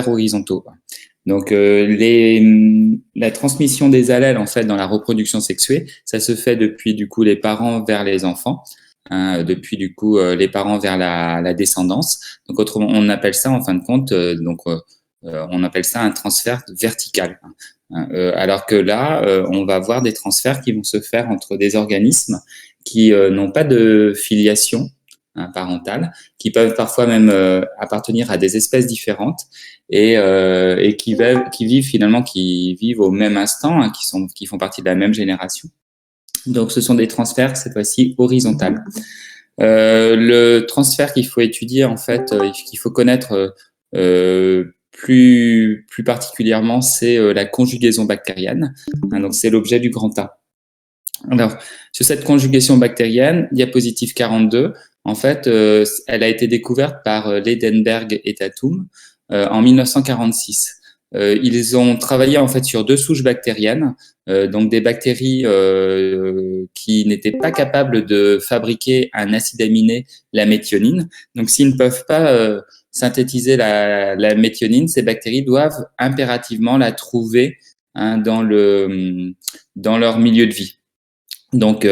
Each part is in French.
horizontaux. Donc, la transmission des allèles, en fait, dans la reproduction sexuée, ça se fait depuis, du coup, les parents vers les enfants, depuis, du coup, les parents vers la descendance. Donc, autrement, on appelle ça, en fin de compte, on appelle ça un transfert vertical. Alors que là, on va avoir des transferts qui vont se faire entre des organismes qui n'ont pas de filiation parentale, qui peuvent parfois même appartenir à des espèces différentes et qui vivent au même instant, qui font partie de la même génération. Donc, ce sont des transferts cette fois-ci horizontaux. Le transfert qu'il faut étudier, en fait, qu'il faut connaître plus particulièrement, c'est la conjugaison bactérienne. Donc, c'est l'objet du grand A. Alors, sur cette conjugation bactérienne, diapositive 42, en fait, elle a été découverte par Leidenberg et Tatum en 1946. Ils ont travaillé en fait sur deux souches bactériennes, donc des bactéries qui n'étaient pas capables de fabriquer un acide aminé, la méthionine. Donc, s'ils ne peuvent pas synthétiser la méthionine, ces bactéries doivent impérativement la trouver dans leur milieu de vie. Donc,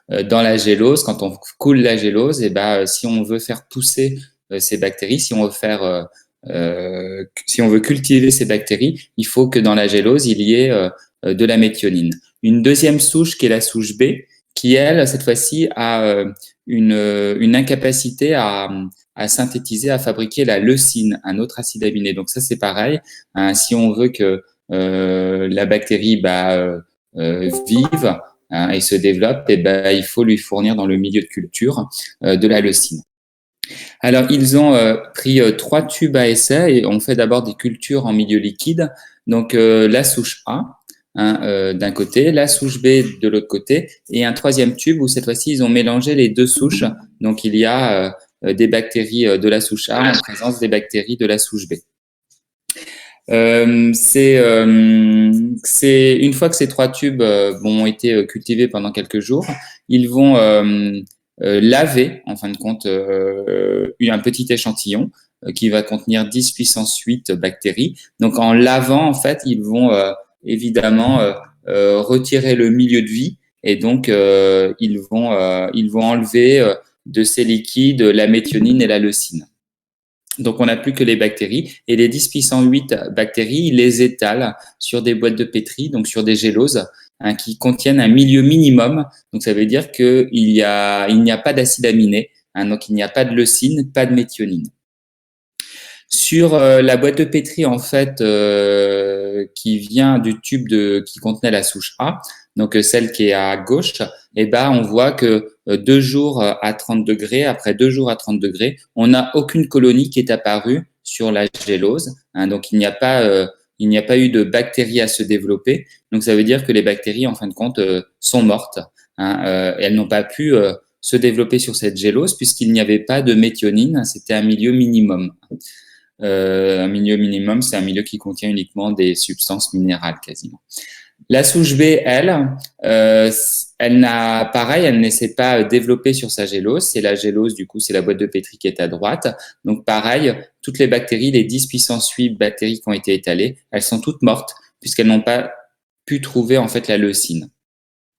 dans la gélose, quand on coule la gélose, et si on veut faire pousser ces bactéries, si on veut cultiver ces bactéries, il faut que dans la gélose, il y ait de la méthionine. Une deuxième souche qui est la souche B, qui elle, cette fois-ci, a une incapacité à synthétiser, à fabriquer la leucine, un autre acide aminé. Donc ça, c'est pareil. Si on veut que la bactérie vive et se développe, il faut lui fournir dans le milieu de culture de la leucine. Alors, ils ont pris 3 tubes à essai et ont fait d'abord des cultures en milieu liquide. Donc, la souche A d'un côté, la souche B de l'autre côté, et un troisième tube où cette fois-ci, ils ont mélangé les deux souches. Donc, il y a des bactéries de la souche A en présence des bactéries de la souche B. C'est une fois que ces 3 tubes ont été cultivés pendant quelques jours, ils vont laver en fin de compte un petit échantillon qui va contenir 10 puissance 8 bactéries. Donc en lavant, en fait, ils vont évidemment retirer le milieu de vie et donc ils vont enlever de ces liquides la méthionine et la leucine. Donc, on n'a plus que les bactéries et les 10 puissance 8 bactéries, ils les étalent sur des boîtes de pétri, donc sur des géloses qui contiennent un milieu minimum. Donc, ça veut dire qu'il n'y a pas d'acide aminé, donc il n'y a pas de leucine, pas de méthionine. Sur la boîte de pétri, en fait, qui vient du tube qui contenait la souche A, donc celle qui est à gauche, on voit que 2 jours à 30 degrés, après 2 jours à 30 degrés, on n'a aucune colonie qui est apparue sur la gélose. Donc, il n'y a pas eu de bactéries à se développer. Donc, ça veut dire que les bactéries, en fin de compte, sont mortes. Elles n'ont pas pu se développer sur cette gélose puisqu'il n'y avait pas de méthionine. C'était un milieu minimum. Un milieu minimum, c'est un milieu qui contient uniquement des substances minérales quasiment. La souche B, elle ne s'est pas développée sur sa gélose. C'est la gélose, du coup, c'est la boîte de pétri qui est à droite. Donc, pareil, toutes les bactéries, les 10 puissance 8 bactéries qui ont été étalées, elles sont toutes mortes puisqu'elles n'ont pas pu trouver, en fait, la leucine.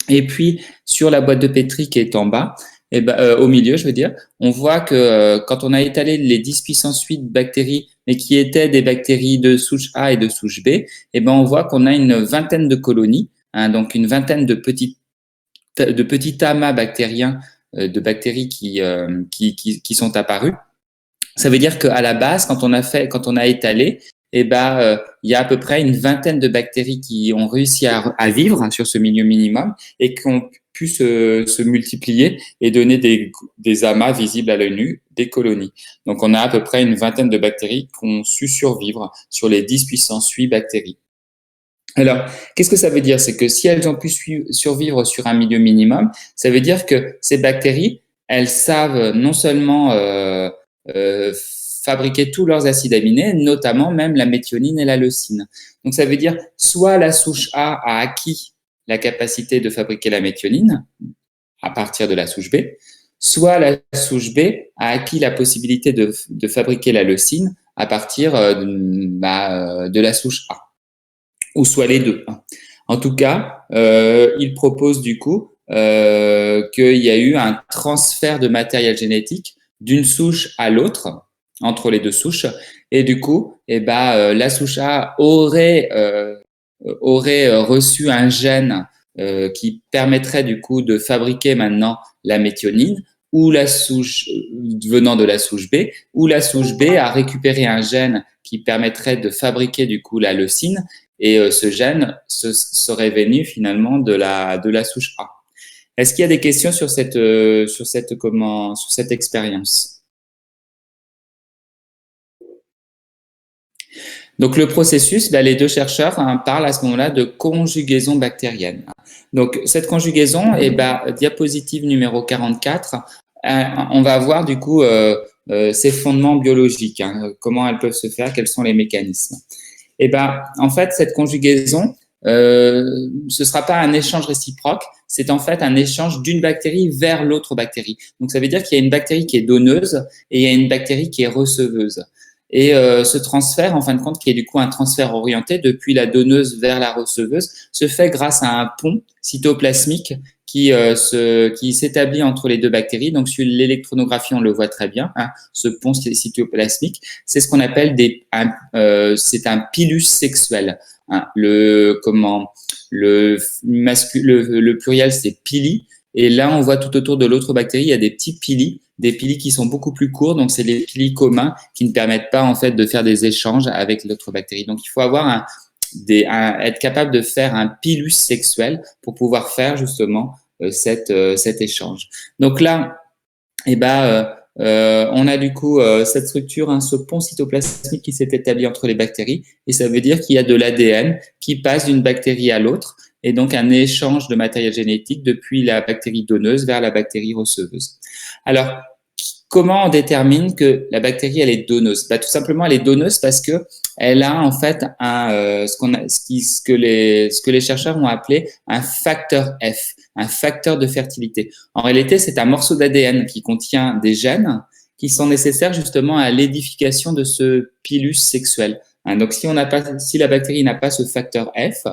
Et puis, sur la boîte de pétri qui est en bas, au milieu, je veux dire, on voit que quand on a étalé les 10 puissance 8 bactéries, mais qui étaient des bactéries de souche A et de souche B, on voit qu'on a une vingtaine de colonies, donc une vingtaine de petits amas bactériens, de bactéries qui sont apparues. Ça veut dire qu'à la base, quand on a étalé, il y a à peu près une vingtaine de bactéries qui ont réussi à vivre sur ce milieu minimum et qui ont pu se multiplier et donner des amas visibles à l'œil nu, des colonies. Donc, on a à peu près une vingtaine de bactéries qui ont su survivre sur les 10 puissance 8 bactéries. Alors, qu'est-ce que ça veut dire? C'est que si elles ont pu survivre sur un milieu minimum, ça veut dire que ces bactéries, elles savent non seulement fabriquer tous leurs acides aminés, notamment même la méthionine et la leucine. Donc, ça veut dire soit la souche A a acquis la capacité de fabriquer la méthionine à partir de la souche B, soit la souche B a acquis la possibilité de fabriquer la leucine à partir de la souche A, ou soit les deux. En tout cas, il propose du coup qu'il y a eu un transfert de matériel génétique d'une souche à l'autre, entre les deux souches, et du coup, la souche A aurait reçu un gène qui permettrait du coup de fabriquer maintenant la méthionine, ou la souche venant de la souche B, ou la souche B a récupéré un gène qui permettrait de fabriquer du coup la leucine, et ce gène serait venu finalement de la souche A. Est-ce qu'il y a des questions sur cette expérience? Donc le processus, les deux chercheurs parlent à ce moment-là de conjugaison bactérienne. Donc cette conjugaison, diapositive numéro 44, on va voir du coup ses fondements biologiques, comment elles peuvent se faire, quels sont les mécanismes. En fait, cette conjugaison, ce sera pas un échange réciproque, c'est en fait un échange d'une bactérie vers l'autre bactérie. Donc ça veut dire qu'il y a une bactérie qui est donneuse et il y a une bactérie qui est receveuse. Et ce transfert, en fin de compte, qui est du coup un transfert orienté depuis la donneuse vers la receveuse, se fait grâce à un pont cytoplasmique qui s'établit entre les deux bactéries. Donc sur l'électronographie, on le voit très bien, ce pont cytoplasmique, c'est ce qu'on appelle c'est un pilus sexuel. Le pluriel, c'est pili. Et là, on voit tout autour de l'autre bactérie, il y a des petits pili, des pili qui sont beaucoup plus courts. Donc, c'est les pili communs qui ne permettent pas, en fait, de faire des échanges avec l'autre bactérie. Donc, il faut avoir être capable de faire un pilus sexuel pour pouvoir faire, justement, cet échange. Donc là, on a du coup cette structure, ce pont cytoplasmique qui s'est établi entre les bactéries, et ça veut dire qu'il y a de l'ADN qui passe d'une bactérie à l'autre, et donc un échange de matériel génétique depuis la bactérie donneuse vers la bactérie receveuse. Alors, comment on détermine que la bactérie elle est donneuse? Tout simplement, elle est donneuse parce que elle a en fait ce que les chercheurs ont appelé un facteur F, un facteur de fertilité. En réalité, c'est un morceau d'ADN qui contient des gènes qui sont nécessaires justement à l'édification de ce pilus sexuel. Donc, si la bactérie n'a pas ce facteur F,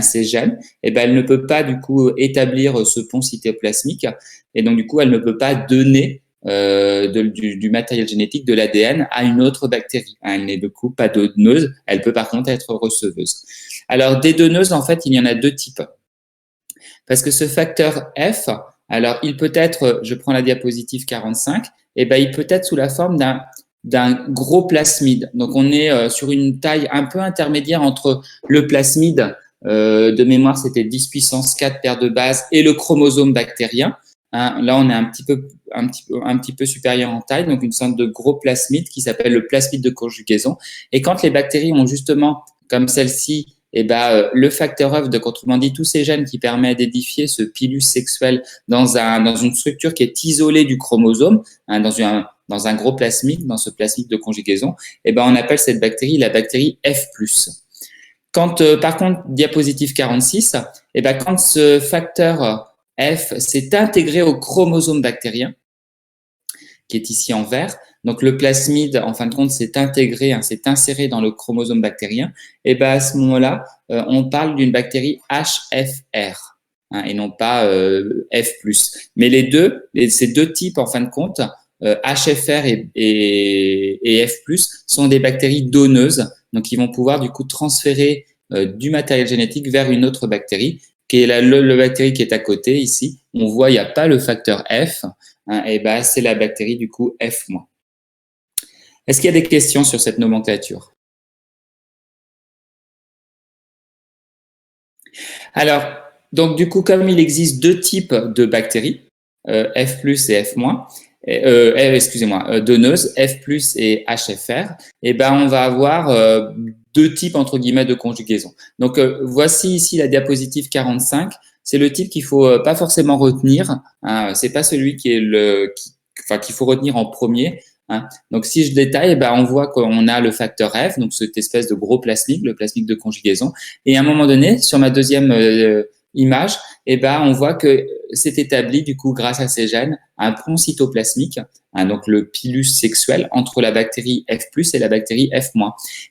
ces gènes, elle ne peut pas du coup établir ce pont cytoplasmique, et donc du coup, elle ne peut pas donner du matériel génétique, de l'ADN à une autre bactérie. Elle n'est du coup pas donneuse, elle peut par contre être receveuse. Alors, des donneuses, en fait, il y en a deux types. Parce que ce facteur F, alors il peut être, je prends la diapositive 45, il peut être sous la forme d'un gros plasmide. Donc, on est sur une taille un peu intermédiaire entre le plasmide, de mémoire, c'était 10 puissance 4 paires de bases, et le chromosome bactérien. Là, on est un petit peu supérieur en taille, donc une sorte de gros plasmide qui s'appelle le plasmide de conjugaison. Et quand les bactéries ont justement, comme celle-ci, le facteur F, donc autrement dit, tous ces gènes qui permettent d'édifier ce pilus sexuel dans une structure qui est isolée du chromosome, dans un gros plasmide, dans ce plasmide de conjugaison, on appelle cette bactérie la bactérie F+. Quand, par contre, diapositive 46, quand ce facteur F s'est intégré au chromosome bactérien, qui est ici en vert. Donc, le plasmide, en fin de compte, s'est intégré, s'est inséré dans le chromosome bactérien. À ce moment-là, on parle d'une bactérie HFR, et non pas F+. Mais ces deux types, en fin de compte, HFR et F+, sont des bactéries donneuses, donc ils vont pouvoir du coup transférer du matériel génétique vers une autre bactérie, qui est la bactérie qui est à côté ici. On voit, il n'y a pas le facteur F, c'est la bactérie du coup F-. Est-ce qu'il y a des questions sur cette nomenclature? Alors, donc du coup, comme il existe deux types de bactéries, F+ et F-, donneuses, F+ et HFR, on va avoir deux types entre guillemets de conjugaison. Donc voici ici la diapositive 45. C'est le type qu'il faut pas forcément retenir. C'est pas celui qu'il faut retenir en premier. Donc si je détaille, on voit qu'on a le facteur F, donc cette espèce de gros plasmide, le plasmide de conjugaison. Et à un moment donné, sur ma deuxième image, on voit que s'est établi du coup grâce à ces gènes un pont cytoplasmique, hein, donc le pilus sexuel entre la bactérie F+ et la bactérie F-.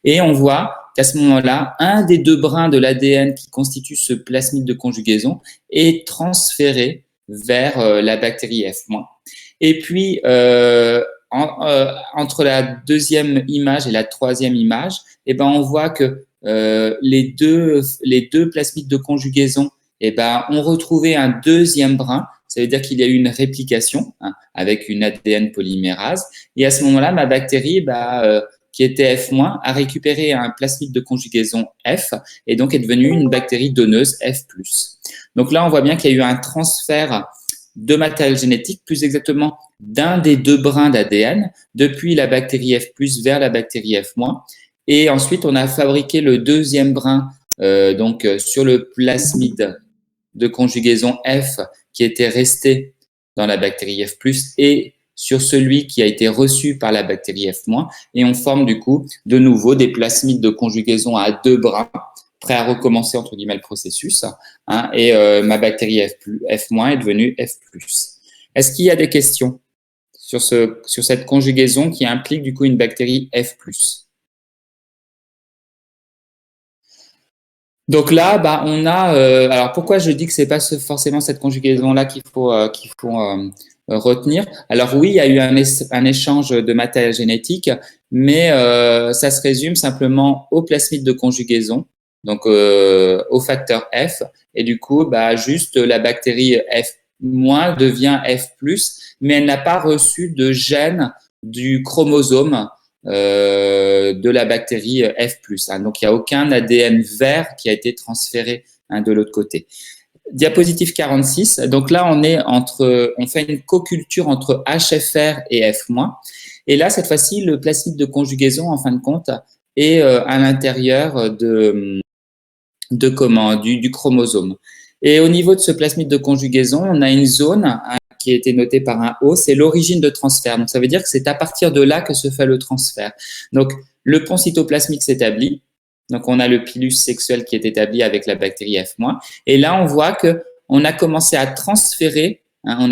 Et on voit qu'à ce moment-là, un des deux brins de l'ADN qui constitue ce plasmide de conjugaison est transféré vers la bactérie F-. Et puis, entre la deuxième image et la troisième image, eh ben, on voit que les deux plasmides de conjugaison ont retrouvé un deuxième brin. Ça veut dire qu'il y a eu une réplication, hein, avec une ADN polymérase. Et à ce moment-là, ma bactérie, qui était F-, a récupéré un plasmide de conjugaison F et donc est devenue une bactérie donneuse F+. Donc là, on voit bien qu'il y a eu un transfert de matériel génétique, plus exactement d'un des deux brins d'ADN, depuis la bactérie F+ vers la bactérie F-. Et ensuite, on a fabriqué le deuxième brin sur le plasmide de conjugaison F qui était resté dans la bactérie F+, et sur celui qui a été reçu par la bactérie F-, et on forme du coup de nouveau des plasmides de conjugaison à deux brins, prêts à recommencer entre guillemets le processus, hein, et ma bactérie F+, est devenue F+. Est-ce qu'il y a des questions sur cette conjugaison qui implique du coup une bactérie F+? Donc là, on a. Alors pourquoi je dis que c'est pas forcément cette conjugaison-là qu'il faut retenir? Alors oui, il y a eu un échange de matériel génétique, mais ça se résume simplement au plasmide de conjugaison, donc au facteur F, et du coup, juste la bactérie F- devient F+, mais elle n'a pas reçu de gène du chromosome de la bactérie F+. Hein. Donc, il n'y a aucun ADN vert qui a été transféré, hein, de l'autre côté. Diapositive 46. Donc là, on fait une co-culture entre HFR et F-. Et là, cette fois-ci, le plasmide de conjugaison, en fin de compte, est à l'intérieur du chromosome. Et au niveau de ce plasmide de conjugaison, on a une zone, hein, qui a été notée par un O, c'est l'origine de transfert. Donc, ça veut dire que c'est à partir de là que se fait le transfert. Donc, le pont cytoplasmique s'établit. Donc, on a le pilus sexuel qui est établi avec la bactérie F-. Et là, on voit que on a commencé à transférer, hein,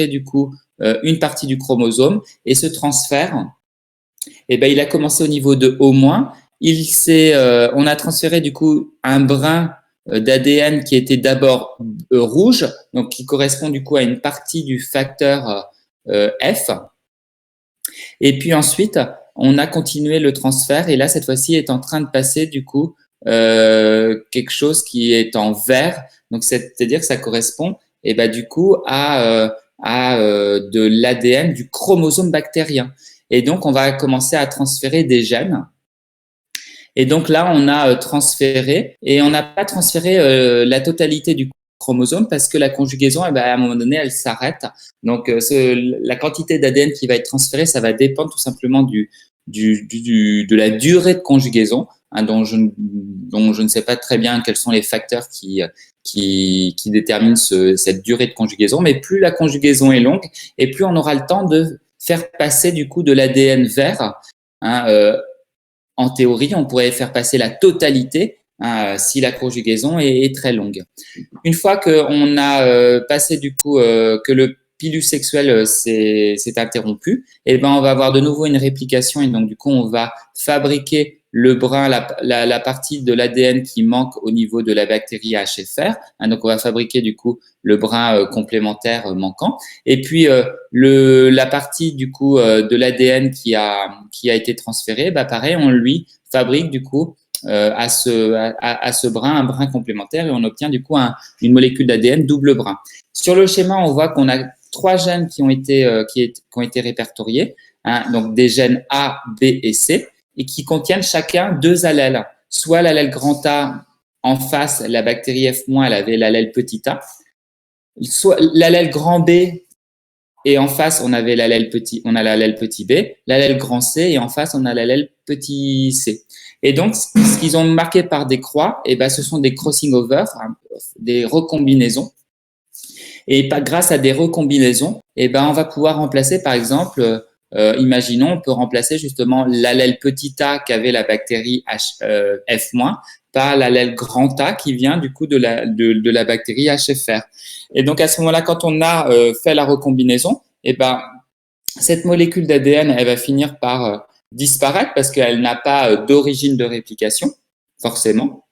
du coup une partie du chromosome. Et ce transfert, il a commencé au niveau de O-. On a transféré du coup un brin d'ADN qui était d'abord rouge, donc qui correspond du coup à une partie du facteur F. Et puis ensuite, on a continué le transfert et là, cette fois-ci, est en train de passer du coup quelque chose qui est en vert. Donc, c'est-à-dire que ça correspond du coup à de l'ADN du chromosome bactérien. Et donc, on va commencer à transférer des gènes. Et donc là, on a transféré et on n'a pas transféré la totalité du chromosome parce que la conjugaison, à un moment donné, elle s'arrête. Donc, la quantité d'ADN qui va être transférée, ça va dépendre tout simplement de la durée de conjugaison, hein, dont je ne sais pas très bien quels sont les facteurs qui déterminent cette durée de conjugaison. Mais plus la conjugaison est longue et plus on aura le temps de faire passer du coup de l'ADN vert, hein, en théorie, on pourrait faire passer la totalité, hein, si la conjugaison est très longue. Une fois qu'on a passé du coup que le pilus sexuel s'est interrompu, on va avoir de nouveau une réplication et donc du coup on va fabriquer le brin, la partie de l'ADN qui manque au niveau de la bactérie HFR. Hein, donc on va fabriquer du coup le brin complémentaire manquant. Et puis la partie du coup de l'ADN qui a été transférée, pareil, on lui fabrique du coup à ce brin un brin complémentaire et on obtient du coup une molécule d'ADN double brin. Sur le schéma, on voit qu'on a 3 gènes qui ont été répertoriés, hein, donc des gènes A, B et C, et qui contiennent chacun 2 allèles. Soit l'allèle grand A, en face, la bactérie F-, elle avait l'allèle petit a, soit l'allèle grand B, et en face, on a l'allèle petit B, l'allèle grand C, et en face, on a l'allèle petit c. Et donc, ce qu'ils ont marqué par des croix, ce sont des crossing over, hein, des recombinaisons. Et grâce à des recombinaisons, on va pouvoir remplacer, par exemple, imaginons, on peut remplacer justement l'allèle petit a qu'avait la bactérie F- par l'allèle grand A qui vient du coup de la bactérie HFR. Et donc à ce moment-là, quand on a fait la recombinaison, eh ben, cette molécule d'ADN, elle va finir par disparaître parce qu'elle n'a pas d'origine de réplication, forcément.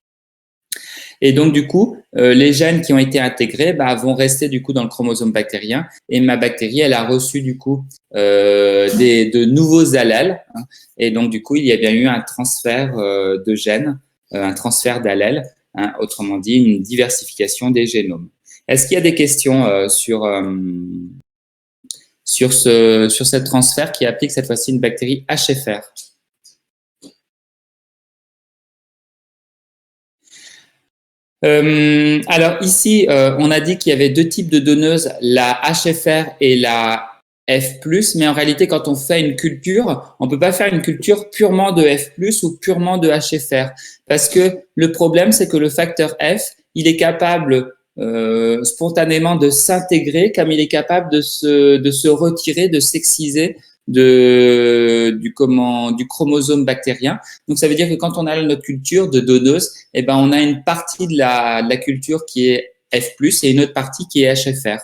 Et donc, du coup, les gènes qui ont été intégrés vont rester du coup dans le chromosome bactérien. Et ma bactérie, elle a reçu du coup de nouveaux allèles. Hein, et donc, du coup, il y a bien eu un transfert de gènes, un transfert d'allèles, hein, autrement dit, une diversification des génomes. Est-ce qu'il y a des questions sur ce transfert qui applique cette fois-ci une bactérie HFR? Alors ici, on a dit qu'il y avait deux types de donneuses, la HFR et la F+, mais en réalité, quand on fait une culture, on peut pas faire une culture purement de F+, ou purement de HFR, parce que le problème, c'est que le facteur F, il est capable spontanément de s'intégrer, comme il est capable de se retirer, de s'exciser du chromosome bactérien. Donc, ça veut dire que quand on a notre culture de donneuse, eh ben, on a une partie de la culture qui est F+, et une autre partie qui est HFR.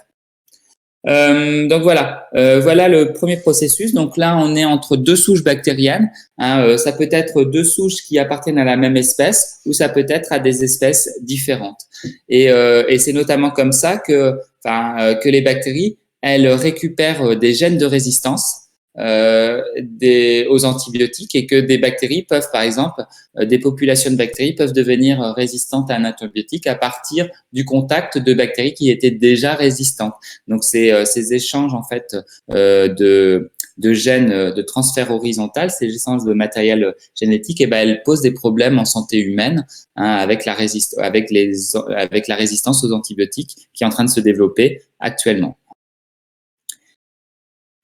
Donc voilà le premier processus. Donc là, on est entre deux souches bactériennes. Hein, ça peut être deux souches qui appartiennent à la même espèce, ou ça peut être à des espèces différentes. Et c'est notamment comme ça que les bactéries, elles récupèrent des gènes de résistance aux antibiotiques, et que des bactéries peuvent, par exemple, des populations de bactéries peuvent devenir résistantes à un antibiotique à partir du contact de bactéries qui étaient déjà résistantes. Donc ces échanges en fait de gènes de transfert horizontal, ces échanges de matériel génétique, et ben elles posent des problèmes en santé humaine, hein, avec la résistance aux antibiotiques qui est en train de se développer actuellement.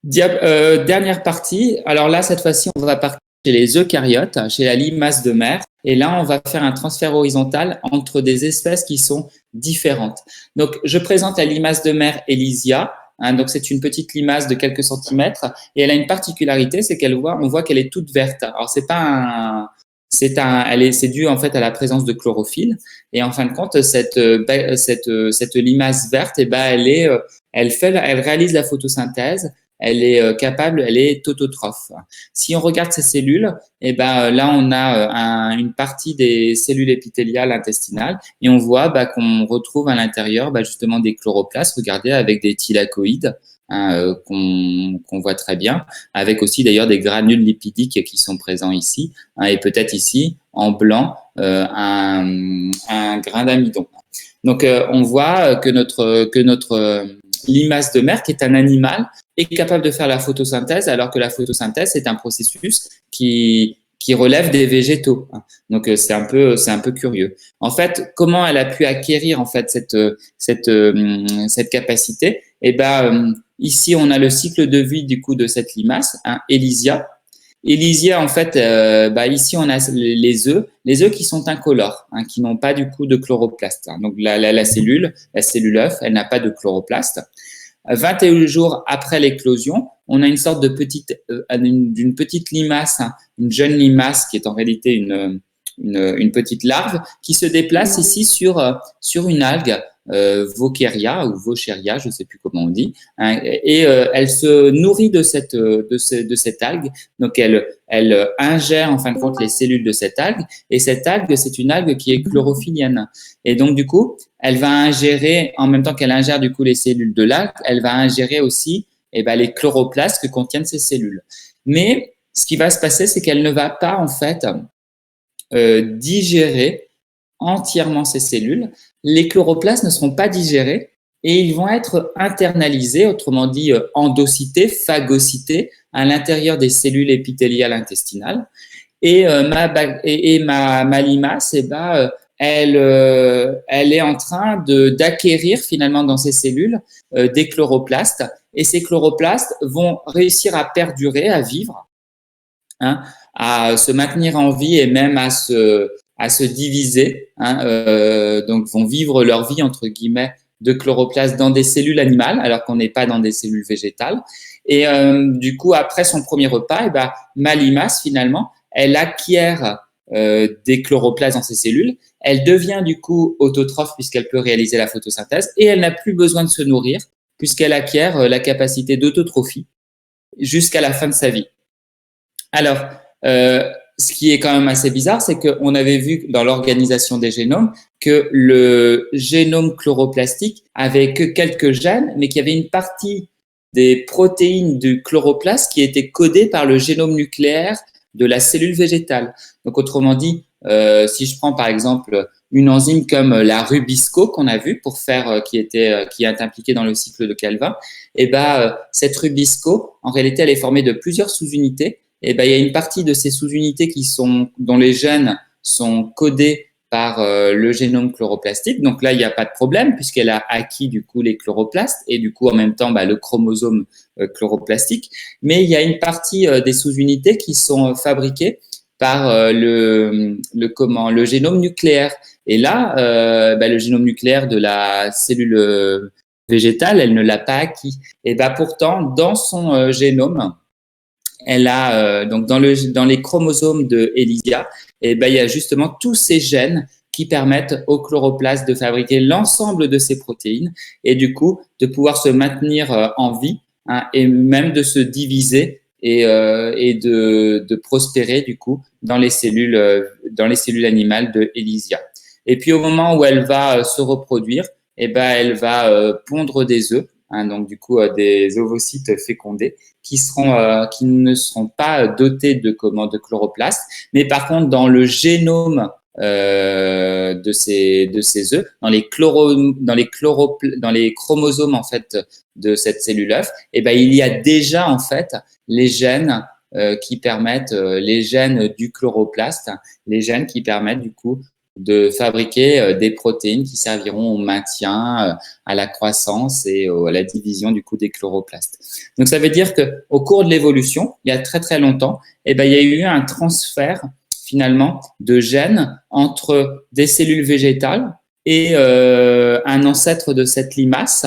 Dernière partie. Alors là, cette fois-ci, on va partir chez les eucaryotes, chez la limace de mer. Et là, on va faire un transfert horizontal entre des espèces qui sont différentes. Donc, je présente la limace de mer Elysia. Hein, donc, c'est une petite limace de quelques centimètres. Et elle a une particularité, c'est on voit qu'elle est toute verte. Alors, c'est pas un, c'est dû en fait à la présence de chlorophylle. Et en fin de compte, cette limace verte, elle réalise la photosynthèse. Elle est capable, elle est autotrophe. Si on regarde ces cellules, là on a une partie des cellules épithéliales intestinales, et on voit qu'on retrouve à l'intérieur justement des chloroplastes. Regardez, avec des thylakoïdes, hein, qu'on voit très bien, avec aussi d'ailleurs des granules lipidiques qui sont présents ici, hein, et peut-être ici en blanc un grain d'amidon. Donc on voit que notre limace de mer, qui est un animal, est capable de faire la photosynthèse, alors que la photosynthèse, c'est un processus qui relève des végétaux. Donc c'est un peu curieux. En fait, comment elle a pu acquérir en fait cette capacité? Ici on a le cycle de vie du coup de cette limace, hein, Elysia. Elysia, en fait, ici on a les œufs qui sont incolores, hein, qui n'ont pas du coup de chloroplastes. Hein. Donc la cellule œuf, elle n'a pas de chloroplastes. 21 jours après l'éclosion, on a une sorte d'une petite limace, hein, une jeune limace qui est en réalité une petite larve, qui se déplace ici sur une algue, Vauqueria ou Vaucheria, je ne sais plus comment on dit, hein, et elle se nourrit de cette algue. Donc elle ingère en fin de compte les cellules de cette algue, et cette algue, c'est une algue qui est chlorophyllienne. Et donc du coup, elle va ingérer, en même temps qu'elle ingère du coup les cellules de l'algue, elle va ingérer aussi les chloroplastes que contiennent ces cellules. Mais ce qui va se passer, c'est qu'elle ne va pas en fait digérer entièrement ces cellules. Les chloroplastes ne seront pas digérés et ils vont être internalisés, autrement dit endocytés, phagocytés à l'intérieur des cellules épithéliales intestinales. Et ma limace, elle est en train d'acquérir finalement dans ces cellules des chloroplastes, et ces chloroplastes vont réussir à perdurer, à vivre, hein, à se maintenir en vie et même à se diviser, hein, donc vont vivre leur vie entre guillemets de chloroplastes dans des cellules animales, alors qu'on n'est pas dans des cellules végétales. Et du coup, après son premier repas, ma limace, finalement, elle acquiert des chloroplastes dans ses cellules. Elle devient du coup autotrophe puisqu'elle peut réaliser la photosynthèse et elle n'a plus besoin de se nourrir puisqu'elle acquiert la capacité d'autotrophie jusqu'à la fin de sa vie. Alors, ce qui est quand même assez bizarre, c'est qu'on avait vu dans l'organisation des génomes que le génome chloroplastique avait que quelques gènes, mais qu'il y avait une partie des protéines du chloroplaste qui étaient codées par le génome nucléaire de la cellule végétale. Donc, autrement dit, si je prends par exemple une enzyme comme la Rubisco qu'on a vue pour faire qui est impliquée dans le cycle de Calvin, cette Rubisco, en réalité, elle est formée de plusieurs sous-unités. Il y a une partie de ces sous-unités dont les gènes sont codés par le génome chloroplastique. Donc là, il n'y a pas de problème puisqu'elle a acquis du coup les chloroplastes et du coup en même temps le chromosome chloroplastique. Mais il y a une partie des sous-unités qui sont fabriquées par le génome nucléaire. Et là, le génome nucléaire de la cellule végétale, elle ne l'a pas acquis. Et pourtant, dans son génome, elle a donc dans les chromosomes de Elysia, il y a justement tous ces gènes qui permettent au chloroplaste de fabriquer l'ensemble de ces protéines et du coup de pouvoir se maintenir en vie et même de se diviser et de prospérer du coup dans les cellules animales de Elysia. Et puis au moment où elle va se reproduire, elle va pondre des œufs, donc du coup des ovocytes fécondés qui ne seront pas dotés de chloroplastes, mais par contre dans le génome de ces œufs, dans les chromosomes en fait de cette cellule œuf, il y a déjà en fait les gènes qui permettent les gènes du chloroplaste, les gènes qui permettent du coup de fabriquer des protéines qui serviront au maintien, à la croissance et à la division du coup des chloroplastes. Donc ça veut dire que au cours de l'évolution, il y a très très longtemps, il y a eu un transfert finalement de gènes entre des cellules végétales et un ancêtre de cette limace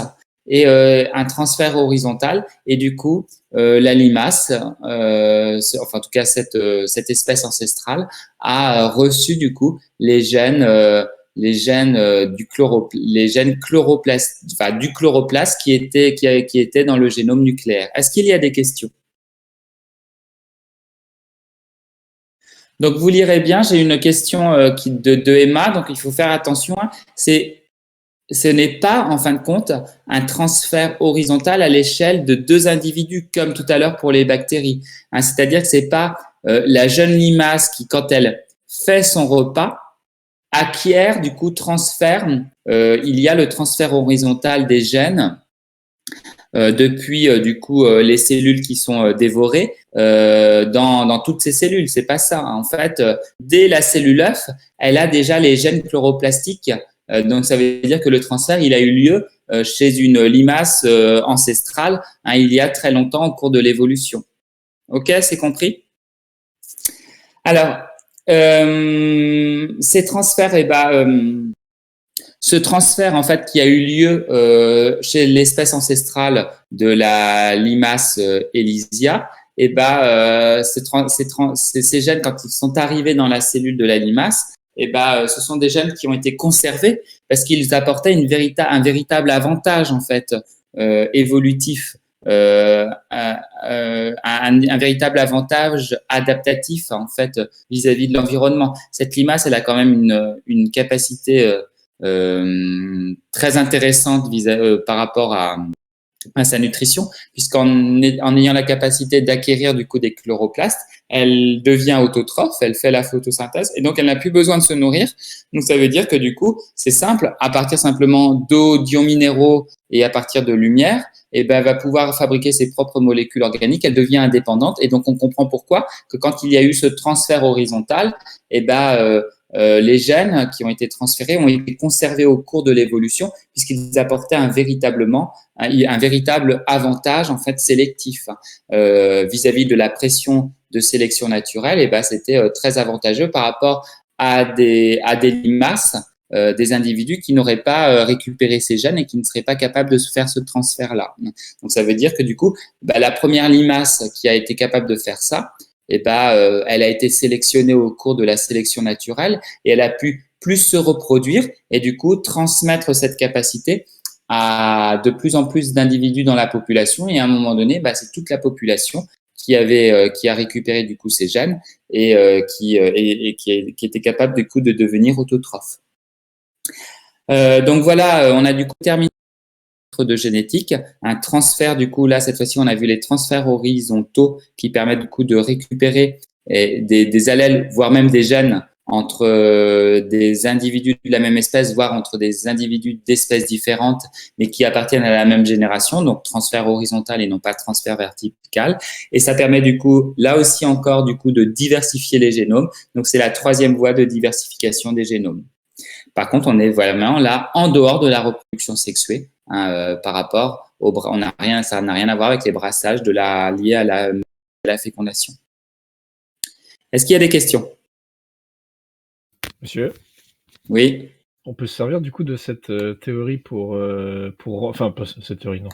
et un transfert horizontal et du coup la limace, enfin en tout cas cette espèce ancestrale a reçu du coup les gènes du chloroplaste, enfin du chloroplaste qui était dans le génome nucléaire. Est-ce qu'il y a des questions? Donc vous lirez bien, j'ai une question de Emma, donc il faut faire attention. Ce n'est pas, en fin de compte, un transfert horizontal à l'échelle de deux individus, comme tout à l'heure pour les bactéries. C'est-à-dire que c'est pas la jeune limace qui, quand elle fait son repas, acquiert, du coup, transfert. Il y a le transfert horizontal des gènes depuis, du coup, les cellules qui sont dévorées dans toutes ces cellules. C'est pas ça. En fait, dès la cellule œuf, elle a déjà les gènes chloroplastiques. Donc, ça veut dire que le transfert, il a eu lieu chez une limace ancestrale il y a très longtemps au cours de l'évolution. OK, c'est compris? Alors, ces transferts, ce transfert en fait qui a eu lieu chez l'espèce ancestrale de la limace Elysia, ces gènes quand ils sont arrivés dans la cellule de la limace, ce sont des gènes qui ont été conservés parce qu'ils apportaient un véritable avantage en fait évolutif, un véritable avantage adaptatif en fait vis-à-vis de l'environnement. Cette limace, elle a quand même une capacité très intéressante par rapport à sa nutrition, puisqu'en ayant la capacité d'acquérir du coup des chloroplastes, elle devient autotrophe, elle fait la photosynthèse et donc elle n'a plus besoin de se nourrir. Donc ça veut dire que du coup, c'est simple, à partir simplement d'eau, d'ions minéraux et à partir de lumière, elle va pouvoir fabriquer ses propres molécules organiques, elle devient indépendante et donc on comprend pourquoi que quand il y a eu ce transfert horizontal, les gènes qui ont été transférés ont été conservés au cours de l'évolution puisqu'ils apportaient un véritable avantage en fait sélectif vis-à-vis de la pression de sélection naturelle. C'était très avantageux par rapport à des limaces des individus qui n'auraient pas récupéré ces gènes et qui ne seraient pas capables de se faire ce transfert-là. Donc, ça veut dire que du coup, la première limace qui a été capable de faire ça, elle a été sélectionnée au cours de la sélection naturelle et elle a pu plus se reproduire et du coup transmettre cette capacité à de plus en plus d'individus dans la population. Et à un moment donné, c'est toute la population qui a récupéré du coup ces gènes et qui était capable du coup de devenir autotrophe. Donc voilà, on a du coup terminé de génétique, un transfert du coup là cette fois-ci on a vu les transferts horizontaux qui permettent du coup de récupérer des allèles voire même des gènes entre des individus de la même espèce voire entre des individus d'espèces différentes mais qui appartiennent à la même génération, donc transfert horizontal et non pas transfert vertical, et ça permet du coup là aussi encore du coup de diversifier les génomes, donc c'est la troisième voie de diversification des génomes. Par contre, on est vraiment là en dehors de la reproduction sexuée par rapport ça n'a rien à voir avec les brassages liés à la fécondation. Est-ce qu'il y a des questions? Monsieur? Oui. On peut se servir du coup de cette théorie enfin pas cette théorie, non.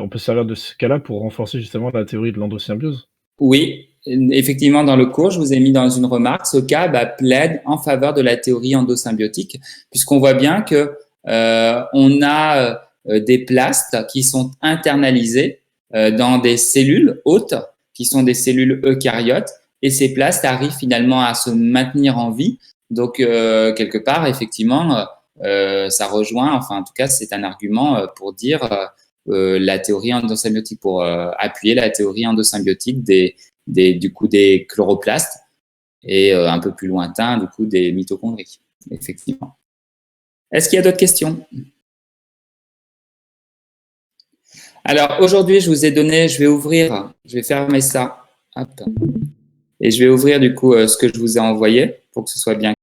On peut se servir de ce cas-là pour renforcer justement la théorie de l'endosymbiose? Oui, effectivement, dans le cours, je vous ai mis dans une remarque, ce cas plaide en faveur de la théorie endosymbiotique, puisqu'on voit bien que on a des plastes qui sont internalisés dans des cellules hôtes, qui sont des cellules eucaryotes, et ces plastes arrivent finalement à se maintenir en vie. Donc, quelque part, effectivement, ça rejoint, enfin, en tout cas, c'est un argument pour dire la théorie endosymbiotique, pour appuyer la théorie endosymbiotique du coup des chloroplastes et un peu plus lointain du coup des mitochondries, effectivement. Est-ce qu'il y a d'autres questions? Alors aujourd'hui, je vous ai donné, je vais fermer ça, hop, et je vais ouvrir du coup ce que je vous ai envoyé pour que ce soit bien